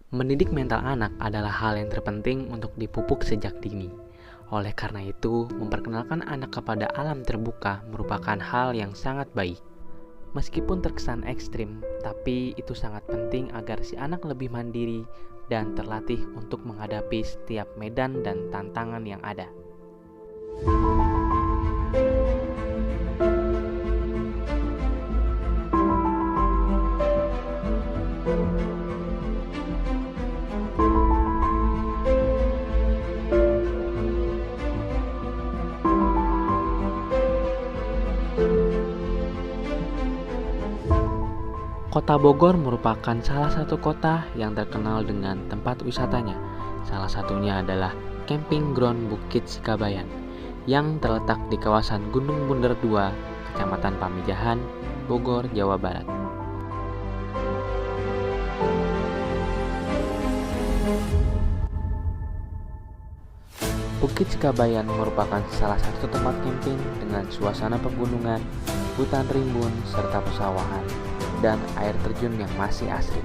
Mendidik mental anak adalah hal yang terpenting untuk dipupuk sejak dini. Oleh karena itu, memperkenalkan anak kepada alam terbuka merupakan hal yang sangat baik. Meskipun terkesan ekstrim, tapi itu sangat penting agar si anak lebih mandiri dan terlatih untuk menghadapi setiap medan dan tantangan yang ada. Kota Bogor merupakan salah satu kota yang terkenal dengan tempat wisatanya. Salah satunya adalah Camping Ground Bukit Sikabayan yang terletak di kawasan Gunung Bunder 2, Kecamatan Pamijahan, Bogor, Jawa Barat. Bukit Sikabayan merupakan salah satu tempat camping dengan suasana pegunungan, hutan rimbun, serta pesawahan, dan air terjun yang masih asri.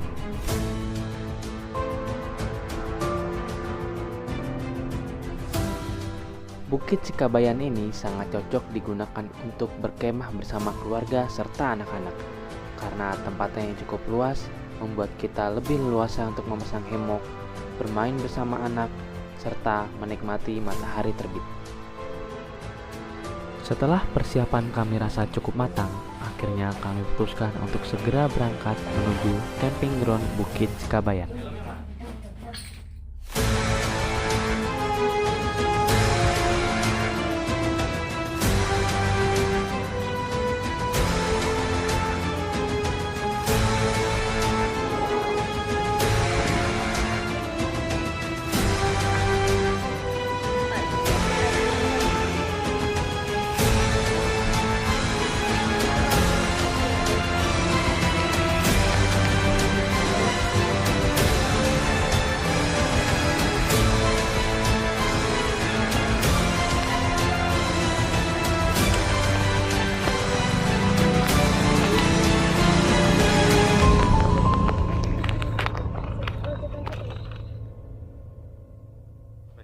Bukit Sikabayan ini sangat cocok digunakan untuk berkemah bersama keluarga serta anak-anak, karena tempatnya yang cukup luas, membuat kita lebih leluasa untuk memasang hemok, bermain bersama anak, serta menikmati matahari terbit. Setelah persiapan kami rasa cukup matang, akhirnya kami putuskan untuk segera berangkat menuju Camping Ground Bukit Sikabayan.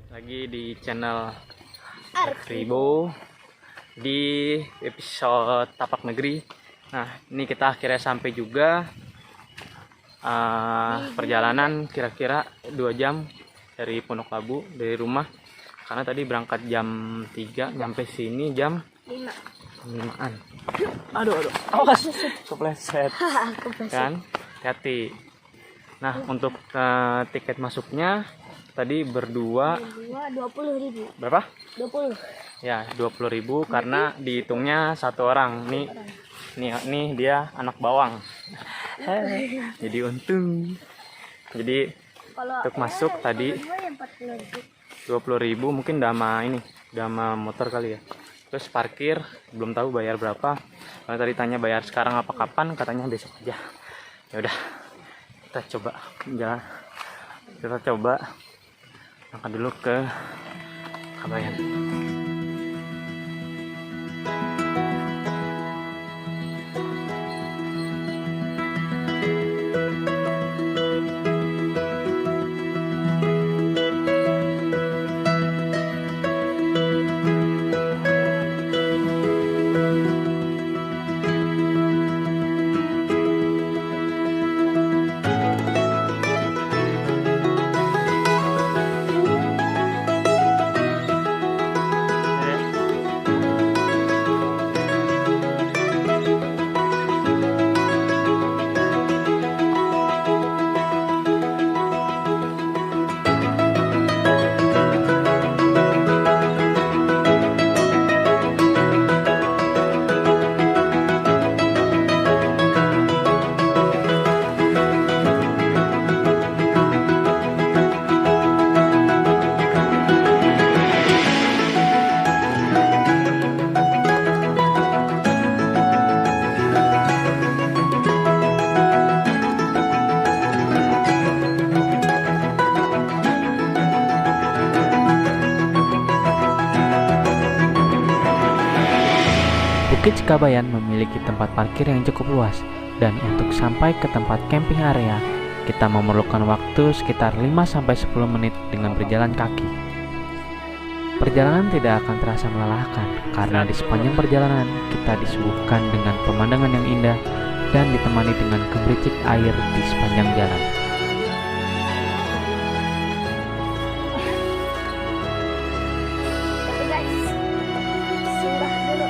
Lagi di channel Ribo di episode Tapak Negeri. Nah, ini kita akhirnya sampai juga. Perjalanan kira-kira 2 jam dari Pondok Labu, dari rumah. Karena tadi berangkat jam 3, nyampe sini jam 5-an. Aduh, awas, kepleset. Kan, hati-hati. Nah, untuk tiket masuknya tadi berdua 20.000. berapa? 20. Ya, 20.000 karena dihitungnya satu orang. Nih dia anak bawang. Jadi untung. Jadi untuk masuk tadi 20.000, mungkin udah sama motor kali ya. Terus parkir belum tahu bayar berapa. Karena tadi tanya bayar sekarang apa kapan, katanya besok aja. Ya udah, kita coba angkat dulu ke Kabayan. Bukit Sikabayan memiliki tempat parkir yang cukup luas, dan untuk sampai ke tempat camping area, kita memerlukan waktu sekitar 5-10 menit dengan berjalan kaki. Perjalanan tidak akan terasa melelahkan karena di sepanjang perjalanan kita disuguhkan dengan pemandangan yang indah dan ditemani dengan gemericik air di sepanjang jalan. Oke guys, singgah dulu.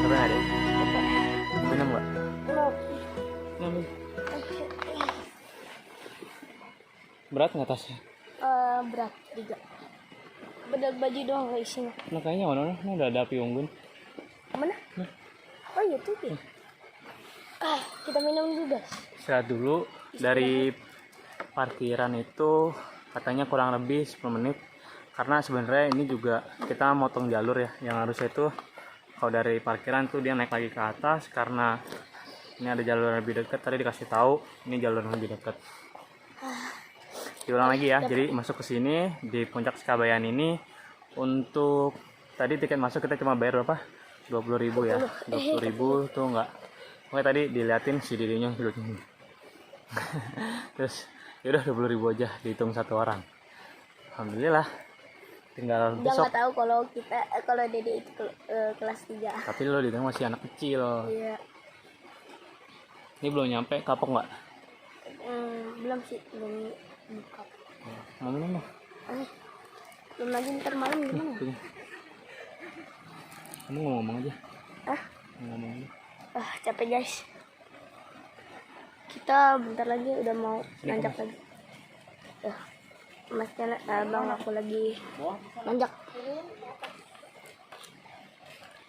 Coba ada? Minum nggak? Mau. Berat nggak tasnya? Berat juga. Bedal baju doang gak isinya. Nah kayaknya mana? Nah udah ada api unggun. Mana? Oh iya tuh ya. Kita minum dulu guys. Istirahat dulu. Dari parkiran itu katanya kurang lebih 10 menit. Karena sebenarnya ini juga kita motong jalur ya. Yang harusnya itu kalau dari parkiran tuh dia naik lagi ke atas karena ini ada jalur yang lebih dekat. Tadi dikasih tahu ini jalur yang lebih dekat. Diulang lagi ya. Jadi masuk ke sini di Puncak Sekabayan ini untuk tadi tiket masuk kita cuma bayar berapa? 20.000 ya. 20.000 tuh enggak. Oke tadi diliatin si Didinya duduknya. Terus yaudah 20.000 aja dihitung satu orang. Alhamdulillah. Tinggal Dia besok. nggak tahu kalau Dede itu kelas 3. Tapi lo di masih anak kecil. Iya. Ini belum nyampe kapok nggak? Belum sih, belum buka. Mau minum dong? Belum lagi ntar malam gimana? Tuh. Kamu ngomong aja. Ngomong aja. Capek guys. Kita bentar lagi udah mau nanjak lagi. Masnya bang aku lagi nanjak.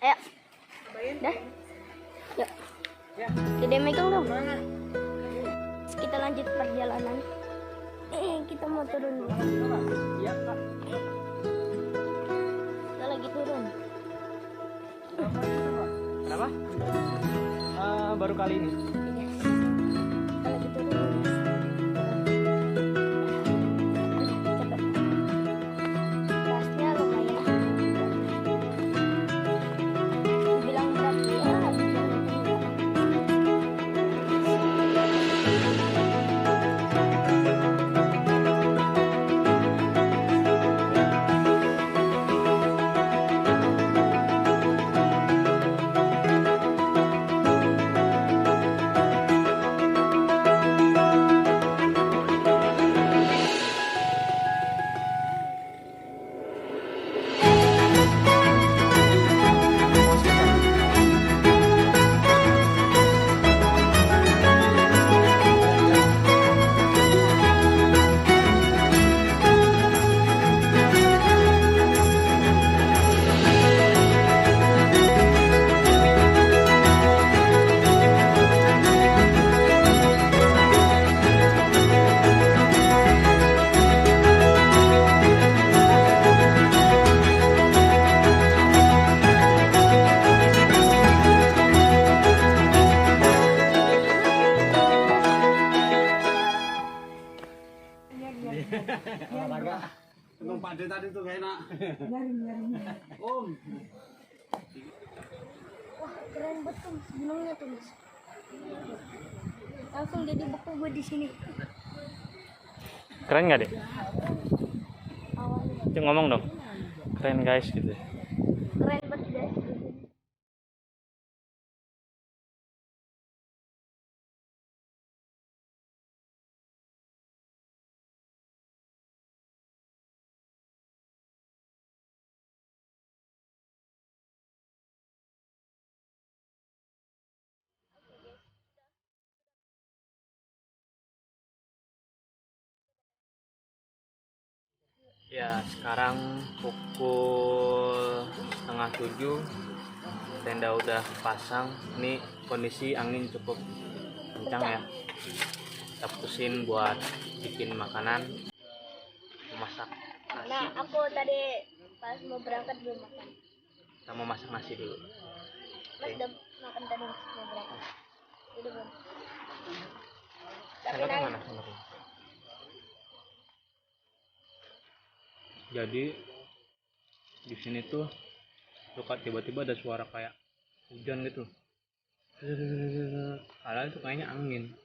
Ayo. Dah. Yuk. Dede megang dong. Kita lanjut perjalanan. Kita mau turun dulu. Kita lagi turun. Kenapa? Baru kali ini. Kita lagi turun. Cepet. Kelasnya lumayan. Dibilang berat ya, dibilang enggak. Emang Pak De tadi tuh gak enak. Om. Wah, keren betul gunungnya tuh, Mas. Langsung jadi buku gue di sini. Keren nggak deh? Awalnya Cuma ngomong dong. Keren guys gitu. keren banget guys. Ya sekarang pukul 6:30, tenda udah pasang. Ini kondisi angin cukup kencang ya. Kita putusin buat bikin makanan, memasak nasi. Nah, aku tadi pas mau berangkat belum makan. Kita mau masak nasi dulu. Mas udah makan tadi Mas, mau berangkat. Udah belum? Tapi Sendoknya naik. mana sendoknya? Jadi di sini tuh suka tiba-tiba ada suara kayak hujan gitu. Padahal itu kayaknya angin.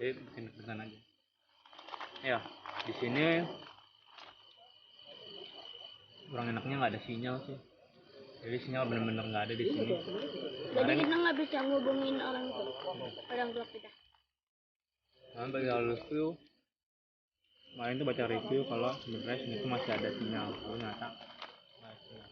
Jadi bikin deg-degan aja. Ya, di sini kurang enaknya nggak ada sinyal sih. Jadi sinyal bener-bener nggak ada di sini. Jadi kita nggak bisa ngubungin orang gelap kita. Kemarin bagi halus tuh, kemarin tuh baca review kalau sebenarnya sini tuh masih ada sinyal. Lalu ternyata nggak ada sinyal.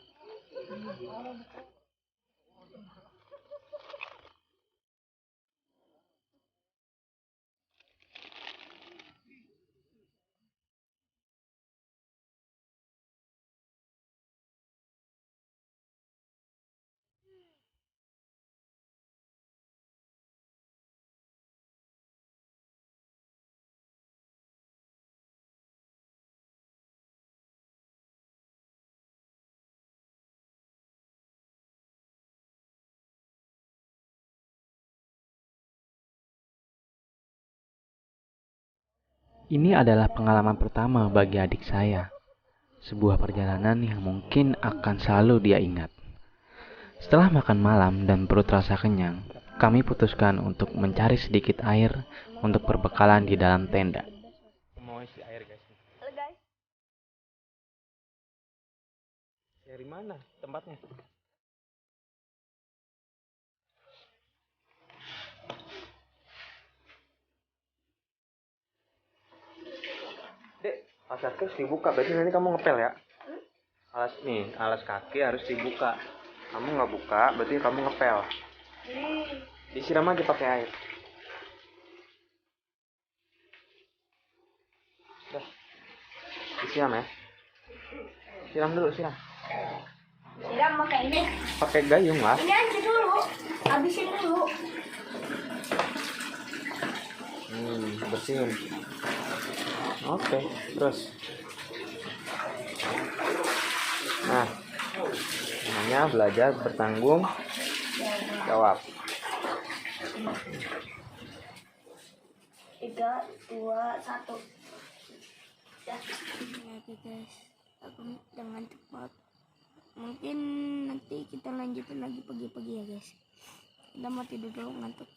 Ini adalah pengalaman pertama bagi adik saya. Sebuah perjalanan yang mungkin akan selalu dia ingat. Setelah makan malam dan perut rasa kenyang, kami putuskan untuk mencari sedikit air untuk perbekalan di dalam tenda. Mau isi air guys. Halo guys. Dari mana tempatnya? Dek, alas kaki harus dibuka. Berarti nanti kamu ngepel ya? Alas kaki harus dibuka. Kamu nggak buka, berarti kamu ngepel. Disiram aja pakai air. Dah. Disiram ya. Siram dulu, siram. Siram pakai ini. Pakai gayung lah. Ini aja dulu. Habisin dulu. Bersihin. Oke, terus. Nah, namanya belajar bertanggung jawab. 3, 2, 1. Ya. Oke guys, aku dengan cepat. Mungkin nanti kita lanjutin lagi pagi-pagi ya guys. Kita mau tidur dulu, ngantuk.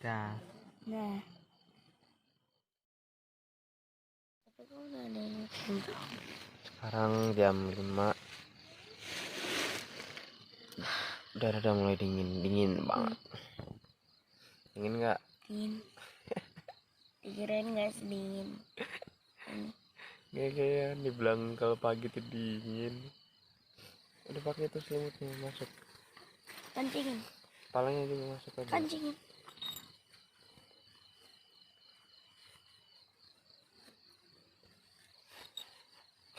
Nah, Tapi kok udah ada yang sekarang jam 5. Udara udah mulai dingin banget. Dingin nggak? dingin. Dikirain nggak sedingin. Kayak dibilang kalau pagi tuh dingin. Udah pakai tuh selimutnya, masuk. Kancingin. Kepalanya juga masuk aja. Kancingin.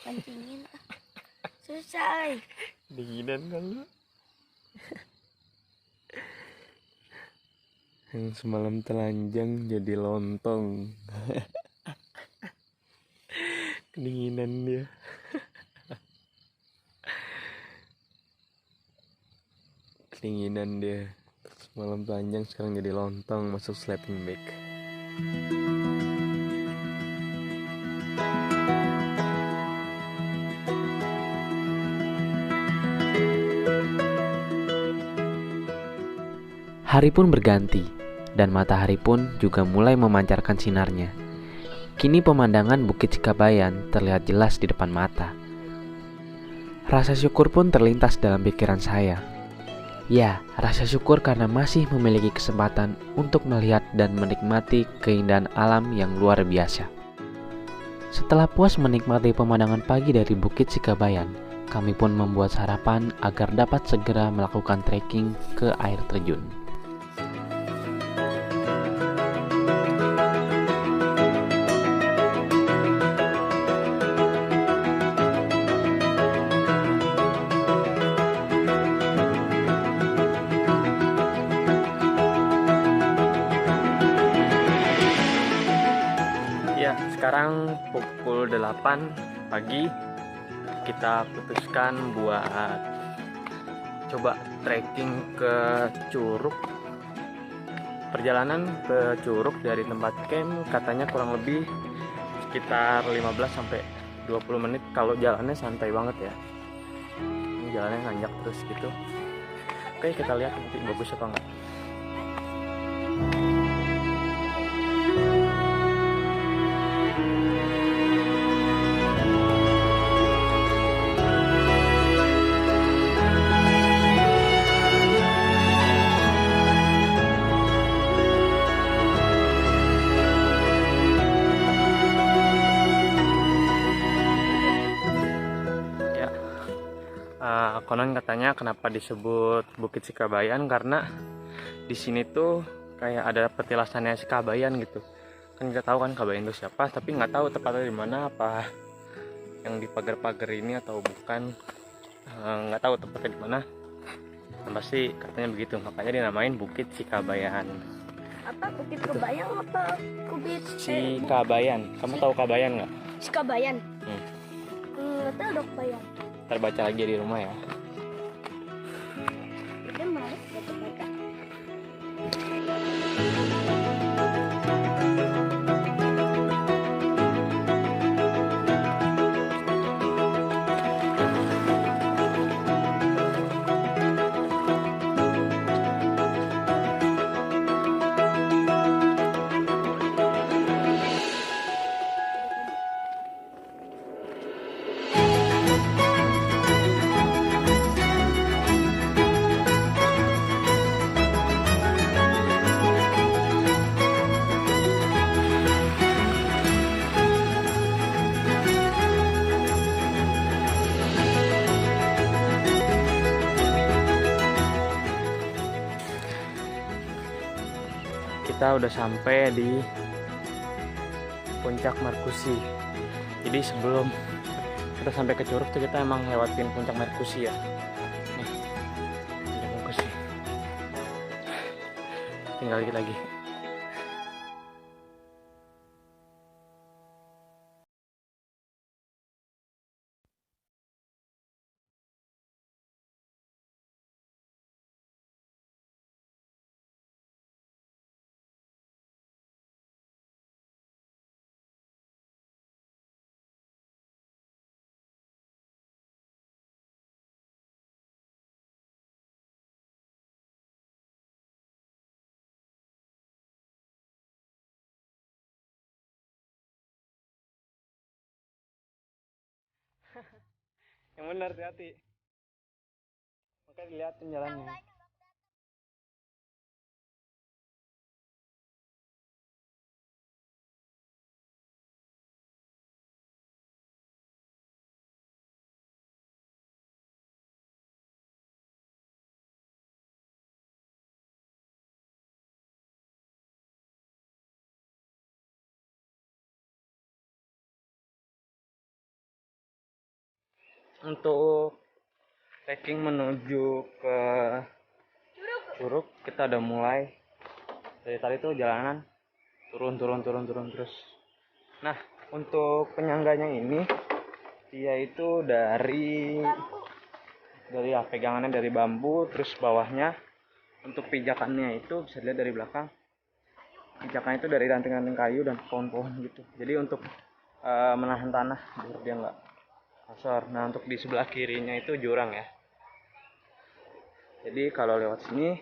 Kancingin. Susah. Dinginan kan lu? Yang semalam telanjang jadi lontong. Kedinginan dia. Kedinginan dia. Semalam telanjang sekarang jadi lontong, masuk sleeping bag. Hari pun berganti, dan matahari pun juga mulai memancarkan sinarnya. Kini pemandangan Bukit Sikabayan terlihat jelas di depan mata. Rasa syukur pun terlintas dalam pikiran saya. Ya, rasa syukur karena masih memiliki kesempatan untuk melihat dan menikmati keindahan alam yang luar biasa. Setelah puas menikmati pemandangan pagi dari Bukit Sikabayan, kami pun membuat sarapan agar dapat segera melakukan trekking ke air terjun. Ya, sekarang pukul 8 pagi. Kita putuskan buat coba trekking ke Curug. Perjalanan ke Curug dari tempat camp katanya kurang lebih sekitar 15 sampai 20 menit kalau jalannya santai banget ya. Ini jalannya nanjak terus gitu. Oke, kita lihat nanti bagus apa enggak. Konon katanya kenapa disebut Bukit Sikabayan karena di sini tuh kayak ada petilasannya Sikabayan gitu. Kan kita tahu kan Kabayan itu siapa, tapi nggak tahu tepatnya di mana, apa yang di pagar-pagar ini atau bukan. Nggak tahu tepatnya di mana. Yang pasti katanya begitu, makanya dinamain Bukit Sikabayan. Apa Bukit Kebayang apa Bukit Sikabayan. Kamu tahu Kabayan nggak? Sikabayan? Nggak tahu dok Bayang. Ntar baca lagi di rumah ya. Itu menarik baca-baca. Kita udah sampai di Puncak Markusi. Jadi sebelum kita sampai ke Curug tuh kita emang lewatin Puncak Markusi ya. Nih, Puncak Markusi. Tinggal dikit lagi. Yang benar, hati-hati. Makanya dilihatin jalannya. Untuk trekking menuju ke Curug kita udah mulai. Dari tadi tuh jalanan turun terus. Nah, untuk penyangganya ini dia itu dari ya, pegangannya dari bambu, terus bawahnya untuk pijakannya itu bisa dilihat dari belakang. Pijakannya itu dari ranting-ranting kayu dan pohon-pohon gitu. Jadi untuk menahan tanah biar dia nggak kasar. Nah, untuk di sebelah kirinya itu jurang ya. Jadi kalau lewat sini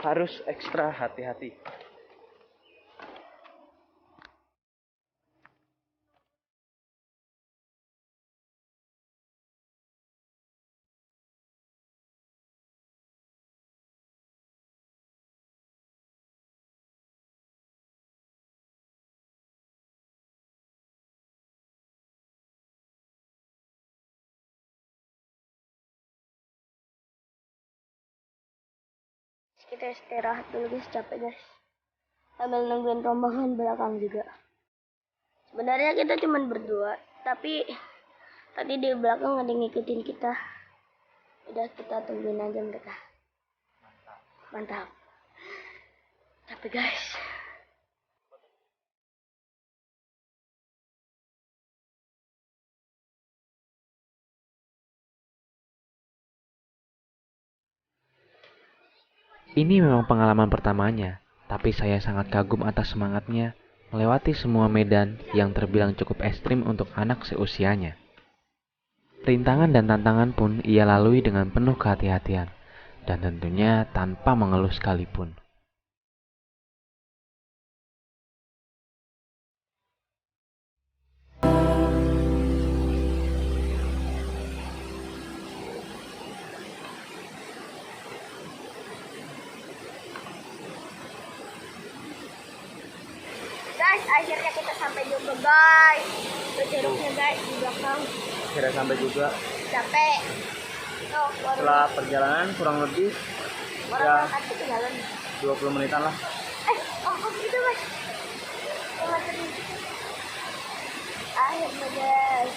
harus ekstra hati-hati. Kita istirahat dulu guys, capek guys. Sambil nungguin rombongan belakang juga. Sebenarnya kita cuma berdua, tapi tadi di belakang ada yang ngikutin kita. Udah kita tungguin aja mereka. Mantap. Capek guys. Ini memang pengalaman pertamanya, tapi saya sangat kagum atas semangatnya melewati semua medan yang terbilang cukup ekstrim untuk anak seusianya. Rintangan dan tantangan pun ia lalui dengan penuh kehati-hatian, dan tentunya tanpa mengeluh sekalipun. Guys, akhirnya kita sampai juga guys. Curugnya guys di belakang. Akhirnya sampai juga. Capek. Setelah perjalanan kurang lebih ya 20 menitan lah. Gitu mas. Akhirnya guys.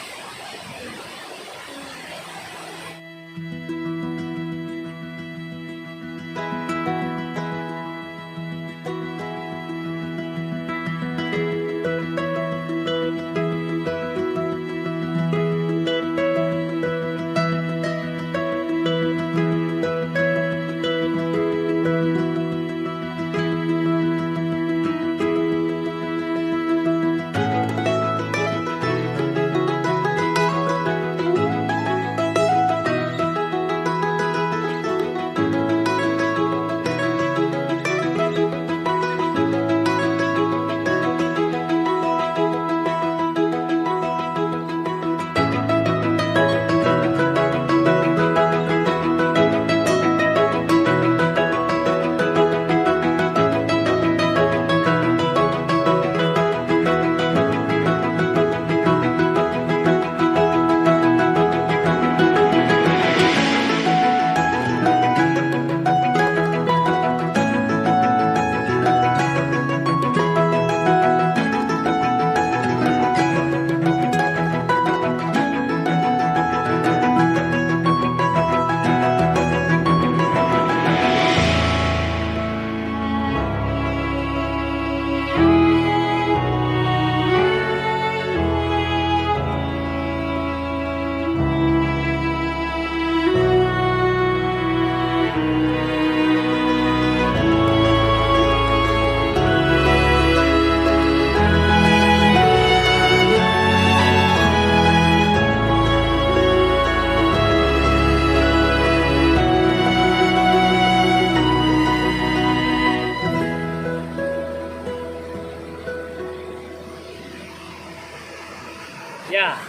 Ya,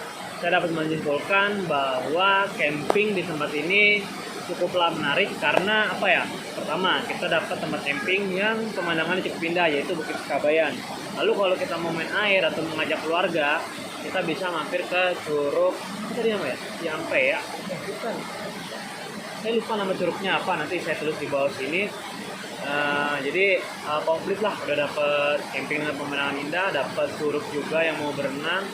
saya dapat menyimpulkan bahwa camping di tempat ini cukuplah menarik karena apa ya? Pertama, kita dapat tempat camping yang pemandangannya cukup indah, yaitu Bukit Kabayan. Lalu kalau kita mau main air atau mengajak keluarga, kita bisa mampir ke Curug, tadi nama ya? Ciampe ya? Bukan. Saya lupa nama curugnya apa, nanti saya tulis di bawah sini. Jadi komplit lah, udah dapet camping dengan pemandangan indah, dapet curug juga yang mau berenang.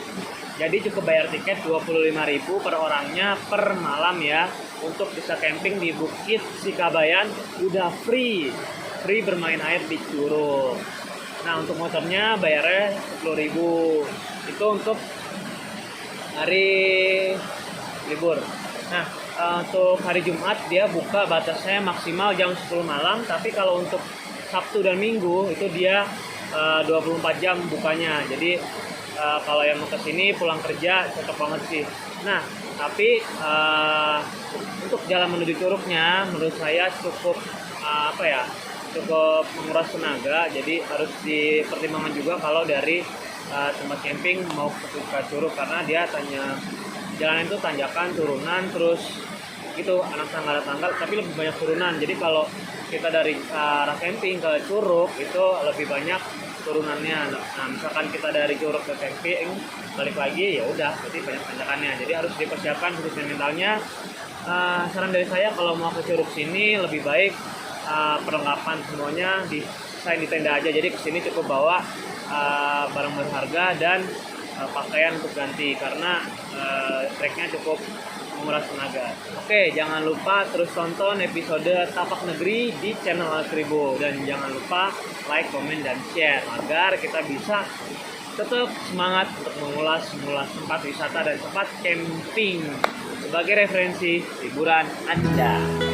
Jadi cukup bayar tiket 25.000 per orangnya per malam ya. Untuk bisa camping di Bukit Sikabayan udah free bermain air di curug. Nah untuk motornya bayarnya 10.000. Itu untuk hari libur. Nah untuk hari Jumat dia buka batasnya maksimal jam 10 malam. Tapi kalau untuk Sabtu dan Minggu itu dia 24 jam bukanya. Jadi kalau yang mau kesini pulang kerja cocok banget sih. Nah tapi untuk jalan menuju curugnya menurut saya cukup cukup menguras tenaga. Jadi harus dipertimbangkan juga kalau dari tempat camping mau ke curug, karena dia jalan itu tanjakan, turunan, terus gitu anak tangga tapi lebih banyak turunan. Jadi kalau kita dari arah camping ke curug itu lebih banyak turunannya. Nah misalkan kita dari curug ke camping balik lagi ya udah berarti banyak tanjakannya. Jadi harus dipersiapkan khususnya mentalnya. Saran dari saya kalau mau ke curug sini lebih baik perlengkapan semuanya desain di tenda aja. Jadi kesini cukup bawa barang berharga dan pakaian untuk ganti karena treknya cukup menguras tenaga. Oke, jangan lupa terus tonton episode Tapak Negeri di channel Al1000 dan jangan lupa like, komen, dan share agar kita bisa tetap semangat untuk mengulas tempat wisata dan tempat camping sebagai referensi liburan Anda.